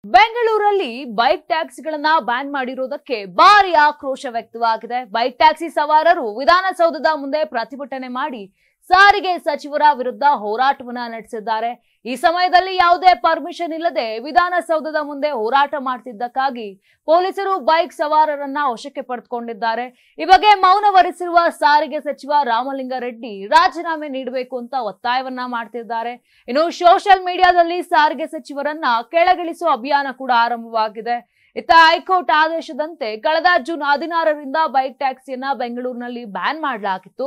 ಬೆಂಗಳೂರಲ್ಲಿ bike ಟ್ಯಾಕ್ಸಿಗಳನ್ನ ban ಮಾಡಿರುವುದಕ್ಕೆ ಭಾರಿ ಆಕ್ರೋಶ ವ್ಯಕ್ತವಾಗಿದೆ. ಬೈಕ್ ಟ್ಯಾಕ್ಸಿ ಸವಾರರು ವಿಧಾನಸೌಧದ ಮುಂದೆ ಪ್ರತಿಭಟನೆ ಮಾಡಿ ಸಾರಿಗೆ ಸಚಿವರ ವಿರುದ್ಧ ಹೋರಾಟವನ್ನ ನಡೆಸಿದ್ದಾರೆ. ಈ ಸಮಯದಲ್ಲಿ ಯಾವುದೇ ಪರ್ಮಿಷನ್ ಇಲ್ಲದೆ ವಿಧಾನಸೌಧದ ಮುಂದೆ ಹೋರಾಟ ಮಾಡ್ತಿದ್ದಕ್ಕಾಗಿ ಪೊಲೀಸರು ಬೈಕ್ ಸವಾರರನ್ನ ವಶಕ್ಕೆ ಪಡೆದುಕೊಂಡಿದ್ದಾರೆ. ಈ ಬಗ್ಗೆ ಮೌನವರಿಸಿರುವ ಸಾರಿಗೆ ಸಚಿವ ರಾಮಲಿಂಗಾರೆಡ್ಡಿ ರಾಜೀನಾಮೆ ನೀಡಬೇಕು ಅಂತ ಒತ್ತಾಯವನ್ನ ಮಾಡ್ತಿದ್ದಾರೆ. ಇನ್ನು ಸೋಷಿಯಲ್ ಮೀಡಿಯಾದಲ್ಲಿ ಸಾರಿಗೆ ಸಚಿವರನ್ನ ಕೆಳಗಿಳಿಸುವ ಅಭಿಯಾನ ಕೂಡ ಆರಂಭವಾಗಿದೆ. ಇತ್ತ ಹೈಕೋರ್ಟ್ ಆದೇಶದಂತೆ ಕಳೆದ ಜೂನ್ 16ರಿಂದ ಬೈಕ್ ಟ್ಯಾಕ್ಸಿಯನ್ನ ಬೆಂಗಳೂರಿನಲ್ಲಿ ಬ್ಯಾನ್ ಮಾಡಲಾಗಿತ್ತು.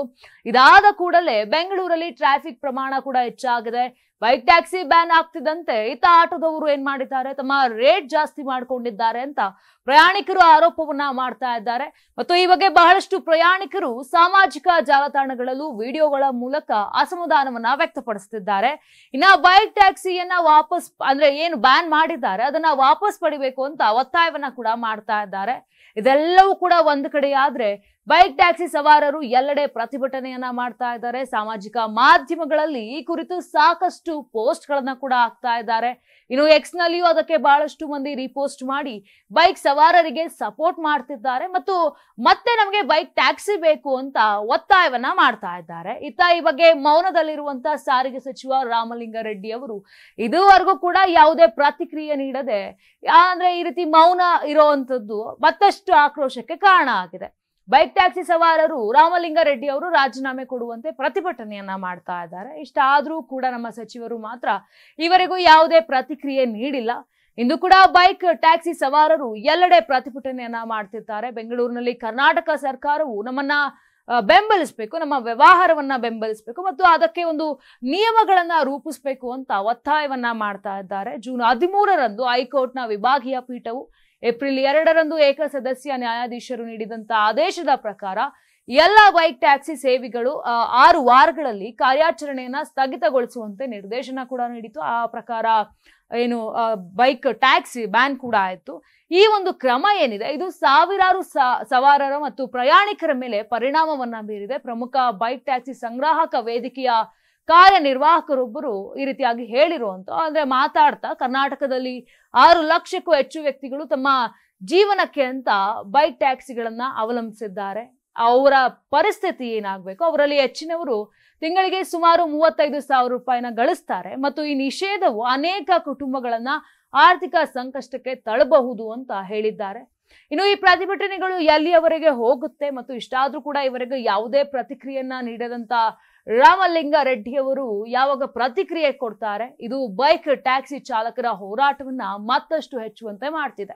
ಇದಾದ ಕೂಡಲೇ ಬೆಂಗಳೂರಲ್ಲಿ ಟ್ರಾಫಿಕ್ ಪ್ರಮಾಣ ಕೂಡ ಹೆಚ್ಚಾಗಿದೆ. ಬೈಕ್ ಟ್ಯಾಕ್ಸಿ ಬ್ಯಾನ್ ಆಗ್ತಿದ್ದಂತೆ ಇತ್ತ ಆಟೋದವರು ಏನ್ ಮಾಡಿದ್ದಾರೆ, ತಮ್ಮ ರೇಟ್ ಜಾಸ್ತಿ ಮಾಡ್ಕೊಂಡಿದ್ದಾರೆ ಅಂತ ಪ್ರಯಾಣಿಕರು ಆರೋಪವನ್ನ ಮಾಡ್ತಾ ಇದ್ದಾರೆ. ಮತ್ತು ಈ ಬಗ್ಗೆ ಬಹಳಷ್ಟು ಪ್ರಯಾಣಿಕರು ಸಾಮಾಜಿಕ ಜಾಲತಾಣಗಳಲ್ಲೂ ವಿಡಿಯೋಗಳ ಮೂಲಕ ಅಸಮಾಧಾನವನ್ನ ವ್ಯಕ್ತಪಡಿಸುತ್ತಿದ್ದಾರೆ. ಇನ್ನ ಬೈಕ್ ಟ್ಯಾಕ್ಸಿಯನ್ನ ವಾಪಸ್ ಏನು ಬ್ಯಾನ್ ಮಾಡಿದ್ದಾರೆ ಅದನ್ನ ವಾಪಸ್ ಪಡಿಬೇಕು ಅಂತ ಒತ್ತಾಯವನ್ನ ಕೂಡ ಮಾಡ್ತಾ ಇದ್ದಾರೆ. ಇದೆಲ್ಲವೂ ಕೂಡ ಒಂದು ಕಡೆ ಆದ್ರೆ ಬೈಕ್ ಟ್ಯಾಕ್ಸಿ ಸವಾರರು ಎಲ್ಲೆಡೆ ಪ್ರತಿಭಟನೆಯನ್ನ ಮಾಡ್ತಾ ಇದ್ದಾರೆ. ಸಾಮಾಜಿಕ ಮಾಧ್ಯಮಗಳಲ್ಲಿ ಈ ಕುರಿತು ಸಾಕಷ್ಟು ಪೋಸ್ಟ್ ಗಳನ್ನ ಕೂಡ ಹಾಕ್ತಾ ಇದ್ದಾರೆ. ಇನ್ನು ಎಕ್ಸ್ ನಲ್ಲಿಯೂ ಅದಕ್ಕೆ ಬಹಳಷ್ಟು ಮಂದಿ ರೀಪೋಸ್ಟ್ ಮಾಡಿ ಬೈಕ್ ಸವಾರರಿಗೆ ಸಪೋರ್ಟ್ ಮಾಡ್ತಿದ್ದಾರೆ ಮತ್ತು ಮತ್ತೆ ನಮಗೆ ಬೈಕ್ ಟ್ಯಾಕ್ಸಿ ಬೇಕು ಅಂತ ಒತ್ತಾಯವನ್ನ ಮಾಡ್ತಾ ಇದ್ದಾರೆ. ಈ ಬಗ್ಗೆ ಮೌನದಲ್ಲಿರುವಂತ ಸಾರಿಗೆ ಸಚಿವ ರಾಮಲಿಂಗಾರೆಡ್ಡಿ ಅವರು ಇದುವರೆಗೂ ಕೂಡ ಯಾವುದೇ ಪ್ರತಿಕ್ರಿಯೆ ನೀಡದೆ ಈ ರೀತಿ ಮೌನ ಇರುವಂತದ್ದು ಮತ್ತಷ್ಟು ಆಕ್ರೋಶಕ್ಕೆ ಕಾರಣ ಆಗಿದೆ. ಬೈಕ್ ಟ್ಯಾಕ್ಸಿ ಸವಾರರು ರಾಮಲಿಂಗಾರೆಡ್ಡಿ ಅವರು ರಾಜೀನಾಮೆ ಕೊಡುವಂತೆ ಪ್ರತಿಭಟನೆಯನ್ನ ಮಾಡ್ತಾ ಇದ್ದಾರೆ. ಇಷ್ಟಾದ್ರೂ ಕೂಡ ನಮ್ಮ ಸಚಿವರು ಮಾತ್ರ ಈವರೆಗೂ ಯಾವುದೇ ಪ್ರತಿಕ್ರಿಯೆ ನೀಡಿಲ್ಲ. ಇಂದು ಕೂಡ ಬೈಕ್ ಟ್ಯಾಕ್ಸಿ ಸವಾರರು ಎಲ್ಲೆಡೆ ಪ್ರತಿಭಟನೆಯನ್ನ ಮಾಡ್ತಿದ್ದಾರೆ. ಬೆಂಗಳೂರಿನಲ್ಲಿ ಕರ್ನಾಟಕ ಸರ್ಕಾರವು ನಮ್ಮನ್ನ ಬೆಂಬಲಿಸಬೇಕು, ನಮ್ಮ ವ್ಯವಹಾರವನ್ನ ಬೆಂಬಲಿಸಬೇಕು ಮತ್ತು ಅದಕ್ಕೆ ಒಂದು ನಿಯಮಗಳನ್ನ ರೂಪಿಸಬೇಕು ಅಂತ ಒತ್ತಾಯವನ್ನ ಮಾಡ್ತಾ ಇದ್ದಾರೆ. ಜೂನ್ 13ರಂದು ಹೈಕೋರ್ಟ್ನ ವಿಭಾಗೀಯ ಪೀಠವು ಏಪ್ರಿಲ್ 2ರಂದು ಏಕಸದಸ್ಯ ನ್ಯಾಯಾಧೀಶರು ನೀಡಿದಂತ ಆದೇಶದ ಪ್ರಕಾರ ಎಲ್ಲ ಬೈಕ್ ಟ್ಯಾಕ್ಸಿ ಸೇವೆಗಳು 6 ವಾರಗಳಲ್ಲಿ ಕಾರ್ಯಾಚರಣೆಯನ್ನ ಸ್ಥಗಿತಗೊಳಿಸುವಂತೆ ನಿರ್ದೇಶನ ಕೂಡ ನೀಡಿತು. ಆ ಪ್ರಕಾರ ಬೈಕ್ ಟ್ಯಾಕ್ಸಿ ಬ್ಯಾನ್ ಕೂಡ ಆಯಿತು. ಈ ಒಂದು ಕ್ರಮ ಏನಿದೆ ಇದು ಸಾವಿರಾರು ಸವಾರರ ಮತ್ತು ಪ್ರಯಾಣಿಕರ ಮೇಲೆ ಪರಿಣಾಮವನ್ನ ಬೀರಿದೆ. ಪ್ರಮುಖ ಬೈಕ್ ಟ್ಯಾಕ್ಸಿ ಸಂಗ್ರಾಹಕ ವೇದಿಕೆಯ ಕಾರ್ಯನಿರ್ವಾಹಕರೊಬ್ಬರು ಈ ರೀತಿಯಾಗಿ ಮಾತಾಡ್ತಾ ಕರ್ನಾಟಕದಲ್ಲಿ 6 ಲಕ್ಷಕ್ಕೂ ಹೆಚ್ಚು ವ್ಯಕ್ತಿಗಳು ತಮ್ಮ ಜೀವನಕ್ಕೆ ಅಂತ ಬೈಕ್ ಟ್ಯಾಕ್ಸಿಗಳನ್ನ ಅವಲಂಬಿಸಿದ್ದಾರೆ. ಅವರ ಪರಿಸ್ಥಿತಿ ಏನಾಗಬೇಕು, ಅವರಲ್ಲಿ ಹೆಚ್ಚಿನವರು ತಿಂಗಳಿಗೆ ಸುಮಾರು 35,000 ರೂಪಾಯಿನ ಗಳಿಸ್ತಾರೆ ಮತ್ತು ಈ ನಿಷೇಧವು ಅನೇಕ ಕುಟುಂಬಗಳನ್ನ ಆರ್ಥಿಕ ಸಂಕಷ್ಟಕ್ಕೆ ತಳ್ಳಬಹುದು ಅಂತ ಹೇಳಿದ್ದಾರೆ. ಇನ್ನು ಈ ಪ್ರತಿಭಟನೆಗಳು ಎಲ್ಲಿಯವರೆಗೆ ಹೋಗುತ್ತೆ ಮತ್ತು ಇಷ್ಟಾದ್ರೂ ಕೂಡ ಇವರೆಗೆ ಯಾವುದೇ ಪ್ರತಿಕ್ರಿಯೆಯನ್ನ ನೀಡದಂತ ರಾಮಲಿಂಗಾರೆಡ್ಡಿ ಅವರು ಯಾವಾಗ ಪ್ರತಿಕ್ರಿಯೆ ಕೊಡ್ತಾರೆ, ಇದು ಬೈಕ್ ಟ್ಯಾಕ್ಸಿ ಚಾಲಕರ ಹೋರಾಟವನ್ನ ಮತ್ತಷ್ಟು ಹೆಚ್ಚುವಂತೆ ಮಾಡ್ತಿದೆ.